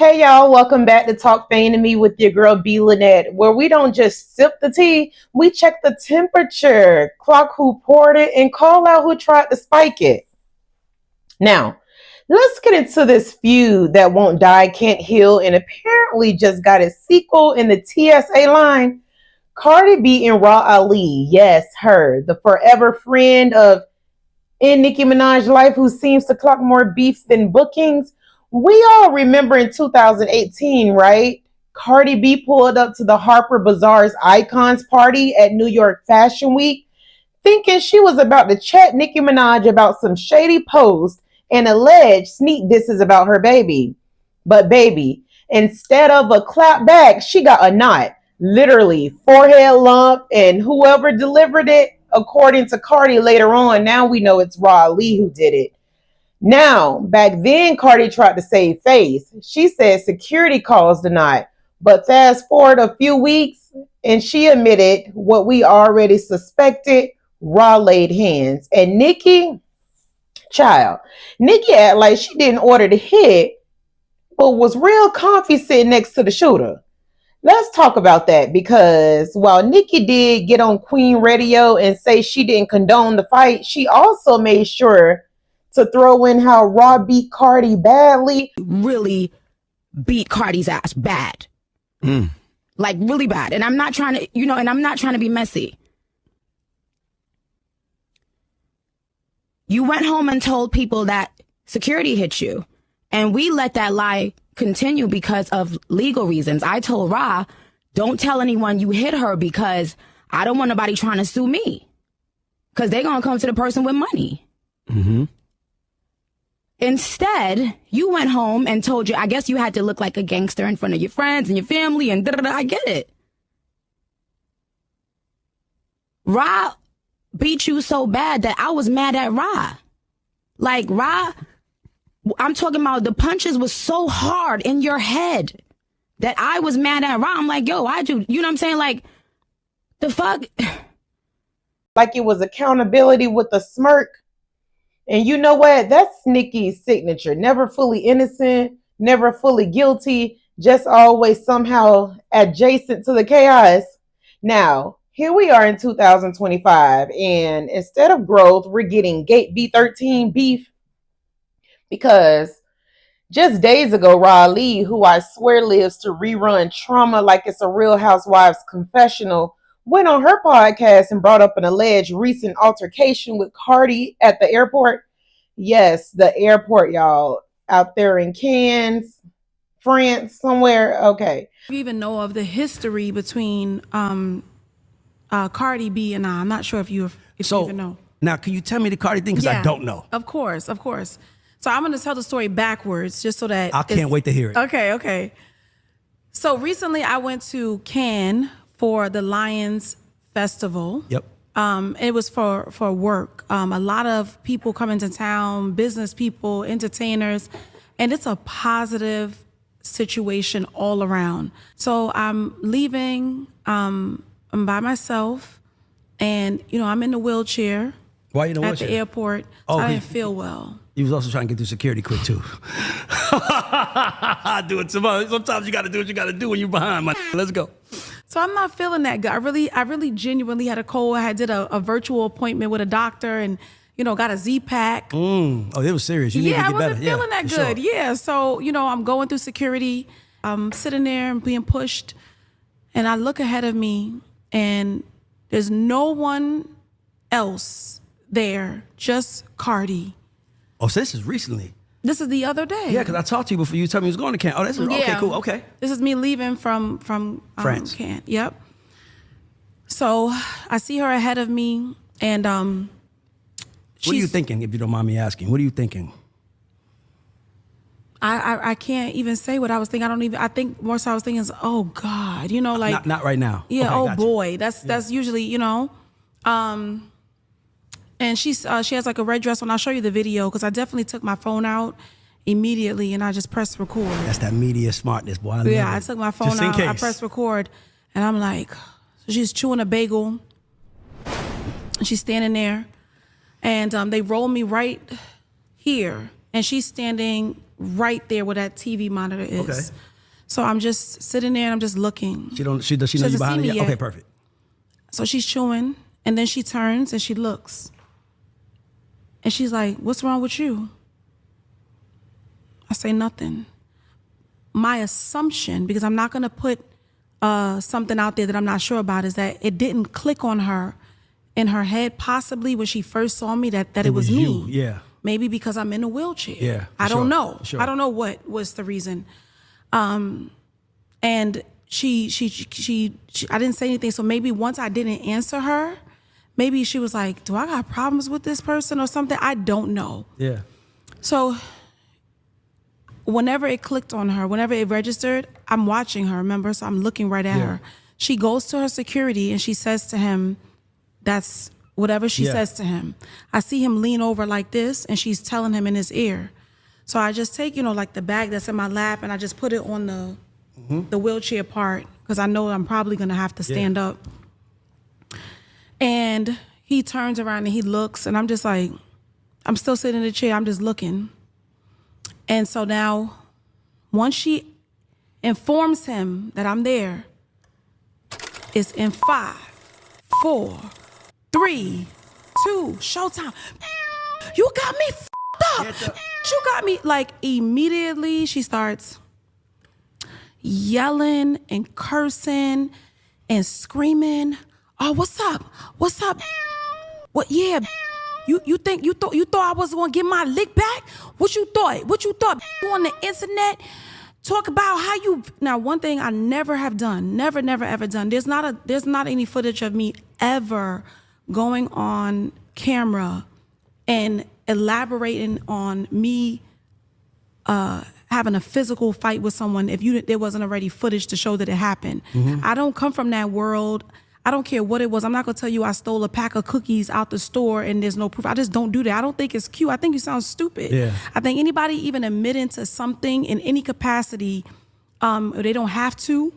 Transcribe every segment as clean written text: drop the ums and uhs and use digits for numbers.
Hey y'all, welcome back to Talk Fame to Me with your girl B.Lynette, where we don't just sip the tea, we check the temperature, clock who poured it, and call out who tried to spike it. Now, let's get into this feud that won't die, can't heal, and apparently just got its sequel in the TSA line. Cardi B and Raw Ali, yes, her, the forever friend of in Nicki Minaj's life who seems to clock more beef than bookings. We all remember in 2018, right? Cardi B pulled up to the Harper Bazaar's Icons party at New York Fashion Week, thinking she was about to chat Nicki Minaj about some shady post and alleged sneak disses about her baby. But baby, instead of a clap back, she got a knot, literally forehead lump, and whoever delivered it, according to Cardi later on, now we know it's Raw Lee who did it. Now, back then, Cardi tried to save face. She said security caused the knot. But fast forward a few weeks, and she admitted what we already suspected, Raw laid hands. And Nicki, child, Nicki act like she didn't order the hit, but was real comfy sitting next to the shooter. Let's talk about that because while Nicki did get on Queen Radio and say she didn't condone the fight, she also made sure to throw in how Raw beat Cardi badly. Really beat Cardi's ass bad. Like really bad. And I'm not trying to, and I'm not trying to be messy. You went home and told people that security hit you. And we let that lie continue because of legal reasons. I told Ra, don't tell anyone you hit her because I don't want nobody trying to sue me. Because they're going to come to the person with money. Mm-hmm. Instead, you went home and told I guess you had to look like a gangster in front of your friends and your family and da-da-da. I get it. Ra beat you so bad that I was mad at Ra. Like, Ra, I'm talking about the punches was so hard in your head that I was mad at Ra. I'm like, yo, why'd you know what I'm saying? Like, the fuck? Like it was accountability with a smirk. And you know what? That's Nicki's signature. Never fully innocent, never fully guilty, just always somehow adjacent to the chaos. Now, here we are in 2025, and instead of growth, we're getting Gate B13 beef because just days ago, Ra Lee, who I swear lives to rerun trauma like it's a Real Housewives confessional, went on her podcast and brought up an alleged recent altercation with Cardi at the airport. Yes, the airport, y'all, out there in Cannes, France, somewhere. Okay. You even know of the history between Cardi B and I'm not sure if you even know. Now, can you tell me the Cardi thing? Because I don't know. Of course. So I'm going to tell the story backwards just so that I can't wait to hear it. Okay. So recently I went to Cannes for the Lions Festival. Yep. It was for work. A lot of people come into town, business people, entertainers, and it's a positive situation all around. So I'm leaving, I'm by myself, and I'm in the wheelchair. Why are you in the at wheelchair? The airport. Oh, so I didn't feel well. He was also trying to get through security quick too. I do it sometimes you got to do what you got to do when you're behind. Let's go. So I'm not feeling that good. I really genuinely had a cold. I did a virtual appointment with a doctor and, got a Z-Pack. Oh, it was serious. You need to get better. I wasn't feeling that good. Sure. Yeah. So, I'm going through security. I'm sitting there and being pushed. And I look ahead of me and there's no one else there, just Cardi. Oh, so this is recently? This is the other day. Yeah, because I talked to you before you told me you was going to Cannes. Oh, this is okay, cool, okay. This is me leaving from France. Cannes. Yep. So I see her ahead of me, and what are you thinking, if you don't mind me asking? What are you thinking? I can't even say what I was thinking. I think more so I was thinking, oh God, like not right now. Yeah. Okay, boy, that's usually And she has like a red dress on. I'll show you the video because I definitely took my phone out immediately and I just pressed record. That's that media smartness, boy. I love it. I took my phone out. I pressed record, and I'm like, so she's chewing a bagel, and she's standing there, and they roll me right here, and she's standing right there where that TV monitor is. Okay. So I'm just sitting there and I'm just looking. Does she know you doesn't behind see her me yet? yet. Okay, perfect. So she's chewing, and then she turns and she looks. And she's like, "What's wrong with you?" I say nothing. My assumption, because I'm not going to put something out there that I'm not sure about, is that it didn't click on her in her head, possibly when she first saw me, that it was me. You. Yeah. Maybe because I'm in a wheelchair. Yeah. I don't know. Sure. I don't know what was the reason. And she I didn't say anything. So maybe once I didn't answer her, maybe she was like, do I got problems with this person or something? I don't know. Yeah. So whenever it clicked on her, whenever it registered, I'm watching her, remember? So I'm looking right at her. She goes to her security and she says to him, that's whatever she says to him. I see him lean over like this and she's telling him in his ear. So I just take, like the bag that's in my lap and I just put it on the wheelchair part because I know I'm probably going to have to stand up. And he turns around and he looks and I'm just like, I'm still sitting in the chair. I'm just looking. And so now, once she informs him that I'm there, it's in 5, 4, 3, 2, showtime. You got me f***ed up. You got me, like, immediately she starts yelling and cursing and screaming. Oh, what's up? What's up? What? Yeah. You thought I was gonna get my lick back? What you thought? You on the internet talk about how you. Now, one thing I never have done, never ever done. There's not any footage of me ever going on camera and elaborating on me having a physical fight with someone if there wasn't already footage to show that it happened. I don't come from that world. I don't care what it was. I'm not going to tell you I stole a pack of cookies out the store and there's no proof. I just don't do that. I don't think it's cute. I think you sound stupid. Yeah. I think anybody even admitting to something in any capacity, they don't have to,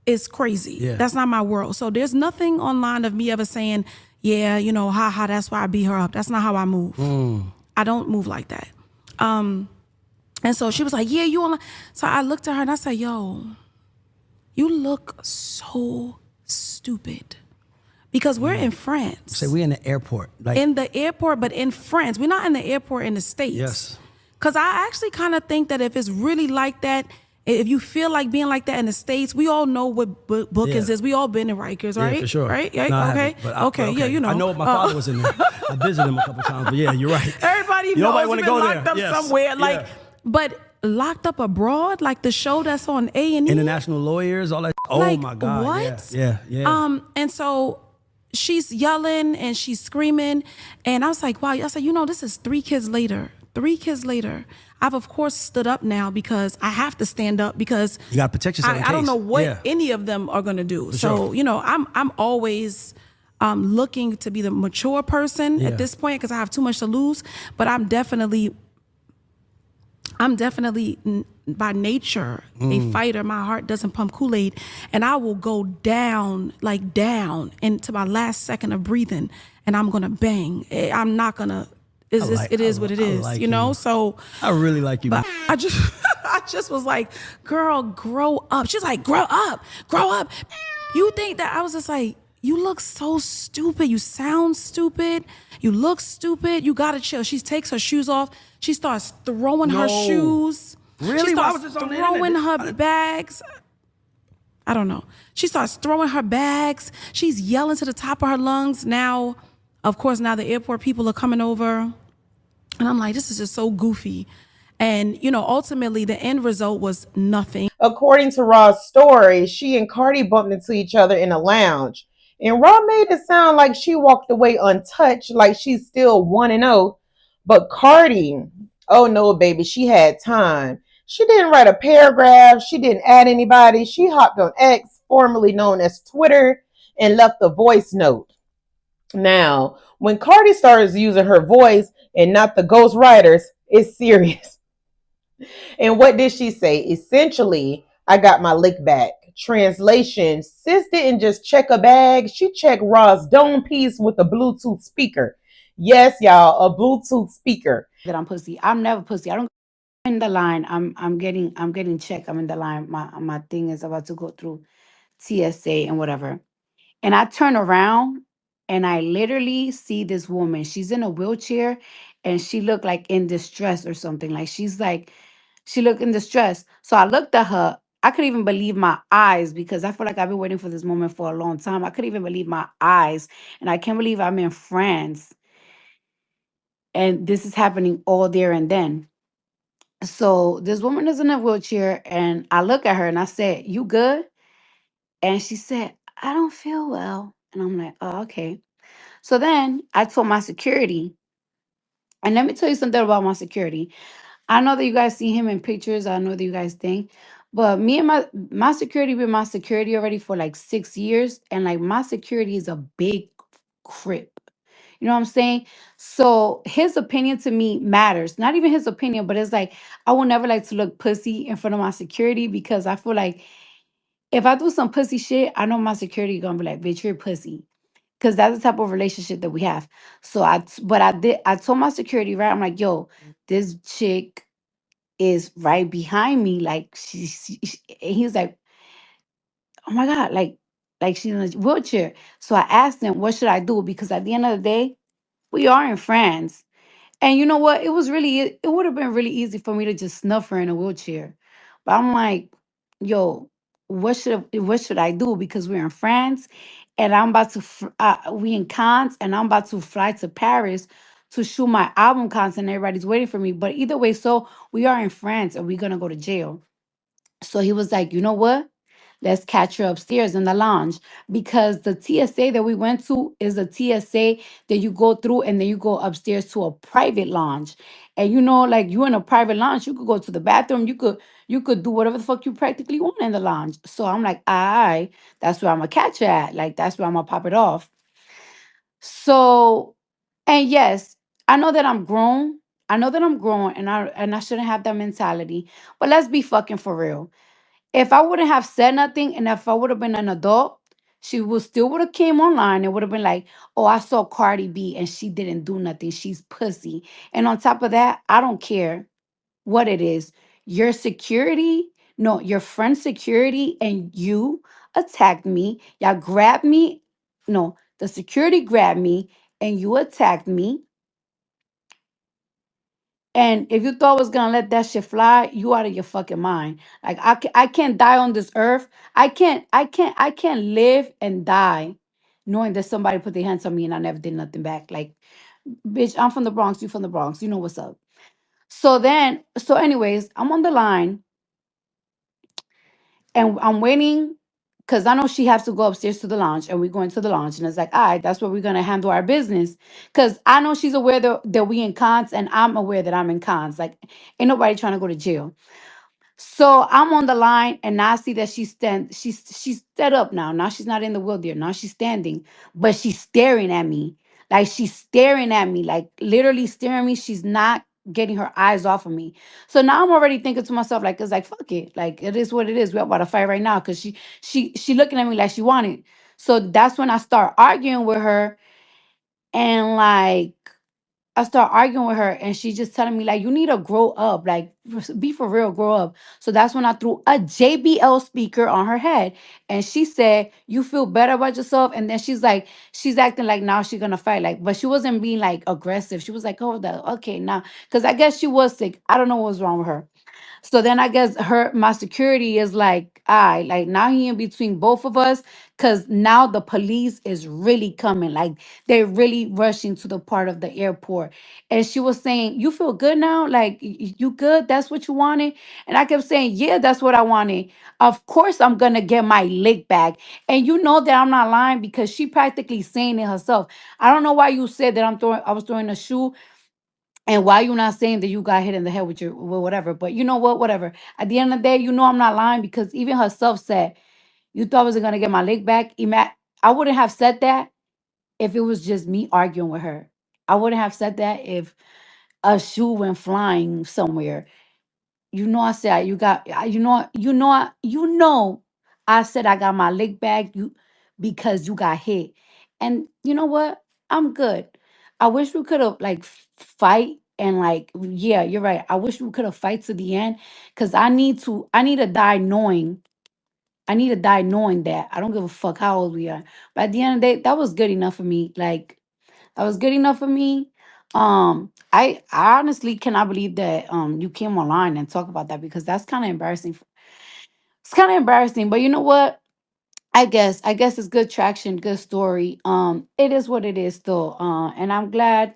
is crazy. Yeah. That's not my world. So there's nothing online of me ever saying, yeah, haha, that's why I beat her up. That's not how I move. I don't move like that. And so she was like, yeah, you online. So I looked at her and I said, yo, you look so stupid, because we're in France. Say we in the airport. In the airport, but in France. We're not in the airport in the States. Yes. Because I actually kind of think that if it's really like that, if you feel like being like that in the States, we all know what bookings is. We all been in Rikers, right? Yeah, for sure. Right? No, okay. Okay. Yeah, I know my father was in there. I visited him a couple times, but yeah, you're right. Everybody knows Nobody we've want to been go locked there. up somewhere. But Locked Up Abroad, like the show that's on A&E. International Lawyers, all that. Oh like, my God. What? Yeah. And so she's yelling and she's screaming. And I was like, wow. I said, this is 3 kids later. 3 kids later. I've, of course, stood up now because I have to stand up because you got to protect yourself. I don't know what any of them are going to do. So, I'm always looking to be the mature person at this point because I have too much to lose. But I'm definitely by nature a fighter. My heart doesn't pump Kool-Aid, and I will go down into my last second of breathing, and I'm gonna bang. I'm not gonna. It is what it is, like So I really like you. But I just was like, girl, grow up. She's like, grow up. You think that I was just like, you look so stupid. You sound stupid. You look stupid. You gotta chill. She takes her shoes off. She starts throwing her shoes. Really? She Why starts was this on the throwing internet? her bags. I don't know. She starts throwing her bags. She's yelling to the top of her lungs. Now, of course, the airport people are coming over. And I'm like, this is just so goofy. And, ultimately the end result was nothing. According to Raw's story, she and Cardi bumped into each other in a lounge. And Raw made it sound like she walked away untouched, like she's still 1-0. But Cardi, oh no, baby, she had time. She didn't write a paragraph. She didn't add anybody. She hopped on X, formerly known as Twitter, and left a voice note. Now, when Cardi starts using her voice and not the ghostwriters, it's serious. And what did she say? Essentially, I got my lick back. Translation, sis didn't just check a bag. She checked Raw's dome piece with a Bluetooth speaker. Yes, y'all, a Bluetooth speaker. That I'm pussy. I'm never pussy. I don't in the line. I'm getting checked. I'm in the line. My thing is about to go through TSA and whatever. And I turn around and I literally see this woman. She's in a wheelchair and she looked like in distress or something. Like she looked in distress. So I looked at her. I couldn't even believe my eyes because I feel like I've been waiting for this moment for a long time. I couldn't even believe my eyes. And I can't believe I'm in France and this is happening all there and then. So this woman is in a wheelchair and I look at her and I said, "You good?" And she said, "I don't feel well." And I'm like, "Oh, okay." So then I told my security, and let me tell you something about my security. I know that you guys see him in pictures. I know that you guys think, but me and my security been my security already for like 6 years, and like my security is a big crip. You know what I'm saying? So his opinion to me matters. Not even his opinion, but it's like I will never like to look pussy in front of my security because I feel like if I do some pussy shit, I know my security gonna be like, "Bitch, you're pussy." Because that's the type of relationship that we have. So but I told my security, right? I'm like, "Yo, this chick is right behind me." Like and he's like, "Oh my God, like she's in a wheelchair." So I asked him, "What should I do?" Because at the end of the day, we are in France. And you know what? It would have been really easy for me to just snuff her in a wheelchair. But I'm like, yo, what should I do? Because we're in France and I'm about to we in Cannes and I'm about to fly to Paris to shoot my album content. Everybody's waiting for me. But either way, so we are in France and we're gonna go to jail. So he was like, "You know what? Let's catch her upstairs in the lounge because the TSA that we went to is a TSA that you go through and then you go upstairs to a private lounge. And you know, like you in a private lounge, you could go to the bathroom, you could do whatever the fuck you practically want in the lounge." So I'm like, "I, that's where I'm gonna catch her at. Like that's where I'm gonna pop it off." So, and yes, I know that I'm grown. I know that I'm grown and I shouldn't have that mentality. But let's be fucking for real. If I wouldn't have said nothing and if I would have been an adult, she would still would have came online and would have been like, "Oh, I saw Cardi B and she didn't do nothing. She's pussy." And on top of that, I don't care what it is. Your security, no, your friend's security and you attacked me. Y'all grabbed me. No, the security grabbed me and you attacked me. And if you thought I was gonna let that shit fly, you out of your fucking mind. Like I can't die on this earth. I can't live and die knowing that somebody put their hands on me and I never did nothing back. Like, bitch, I'm from the Bronx, you from the Bronx. You know what's up. So anyways, I'm on the line and I'm waiting because I know she has to go upstairs to the lounge and we're going to the lounge. And it's like, all right, that's where we're gonna handle our business. Cause I know she's aware that we in cons and I'm aware that I'm in cons. Like, ain't nobody trying to go to jail. So I'm on the line and now I see that she's set up now. Now she's not in the wheelchair. Now she's standing, but she's staring at me. Like she's staring at me, like literally staring at me. She's not getting her eyes off of me. So now I'm already thinking to myself, like, it's like fuck it. Like it is what it is. We're about to fight right now. Cause she looking at me like she wanted. So that's when I start arguing with her and like I start arguing with her and she's just telling me like you need to grow up, like be for real, grow up. So that's when I threw a JBL speaker on her head and she said, "You feel better about yourself?" And then she's acting like now she's gonna fight. Like, but she wasn't being like aggressive. She was like, "Oh, okay, now." Because I guess she was sick. I don't know what was wrong with her. So then I guess my security is like, I like now he in between both of us because now the police is really coming. Like they're really rushing to the part of the airport. And she was saying, "You feel good now? Like you good? That's what you wanted?" And I kept saying, "Yeah, that's what I wanted. Of course I'm gonna get my lick back." And you know that I'm not lying because she practically saying it herself. I don't know why you said that I was throwing a shoe and why you not saying that you got hit in the head with your with whatever? But you know what? Whatever. At the end of the day, you know I'm not lying because even herself said, "You thought I wasn't gonna get my leg back." I wouldn't have said that if it was just me arguing with her. I wouldn't have said that if a shoe went flying somewhere. You know, I said I said I got my leg back. Because you got hit, and you know what? I'm good. I wish we could have like fight And like, yeah, you're right. I wish we could have fight to the end, because I need to die knowing. I need to die knowing that I don't give a fuck how old we are. But at the end of the day, that was good enough for me. Like, that was good enough for me. I honestly cannot believe that you came online and talk about that, because that's kind of embarrassing. It's kind of embarrassing, but you know what? I guess it's good traction, good story. It is what it is though. And I'm glad.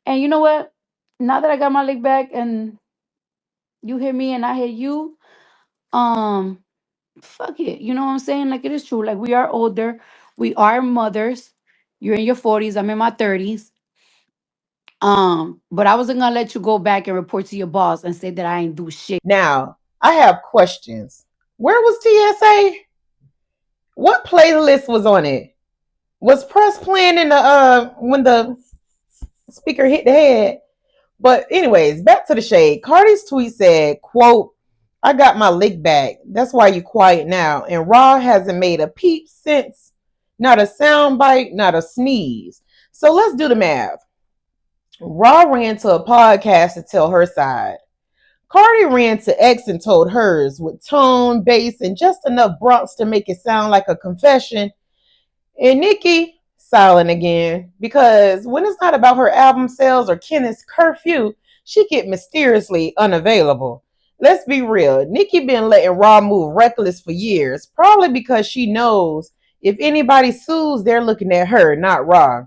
And you know what? Now that I got my leg back and you hear me and I hear you, um, fuck it. You know what I'm saying? Like, it is true. Like, we are older, we are mothers. You're in your 40s, I'm in my 30s. But I wasn't gonna let you go back and report to your boss and say that I ain't do shit. Now, I have questions. Where was TSA? What playlist was on it? Was Press playing in the when the speaker hit the head? But anyways, back to the shade. Cardi's tweet said, quote, I got my lick back. That's why you quiet now. And Raw hasn't made a peep since. Not a sound bite, not a sneeze. So let's do the math. Raw ran to a podcast to tell her side. Cardi ran to X and told hers with tone, bass, and just enough Bronx to make it sound like a confession. And Nicki, silent again, because when it's not about her album sales or Kenneth's curfew, she get mysteriously unavailable. Let's be real, Nicki been letting Raw move reckless for years, probably because she knows if anybody sues, they're looking at her, not Raw.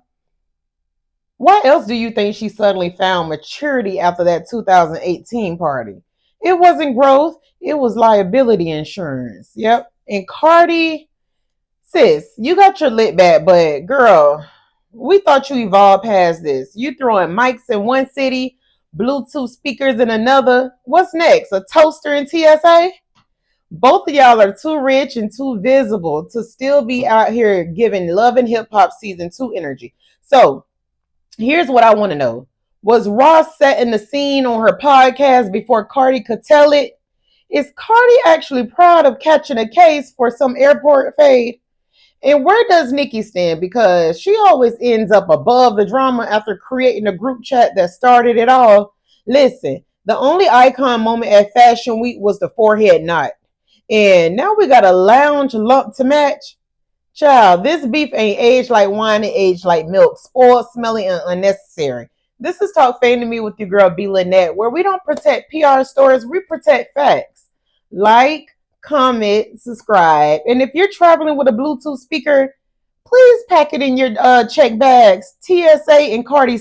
Why else do you think she suddenly found maturity after that 2018 party? It wasn't growth, it was liability insurance. Yep. And Cardi, sis, you got your lit back, but girl, we thought you evolved past this. You throwing mics in one city, Bluetooth speakers in another. What's next? A toaster in TSA? Both of y'all are too rich and too visible to still be out here giving Love and Hip Hop season 2 energy. So here's what I want to know. Was Ross setting the scene on her podcast before Cardi could tell it? Is Cardi actually proud of catching a case for some airport fade? And where does Nicki stand? Because she always ends up above the drama after creating a group chat that started it all. Listen, the only icon moment at Fashion Week was the forehead knot. And now we got a lounge lump to match. Child, this beef ain't aged like wine and aged like milk, spoiled, smelly, and unnecessary. This is Talk Fame to Me with your girl B.Lynette, where we don't protect PR stories, we protect facts. Like, comment, subscribe. And if you're traveling with a Bluetooth speaker, please pack it in your check bags. TSA and Cardi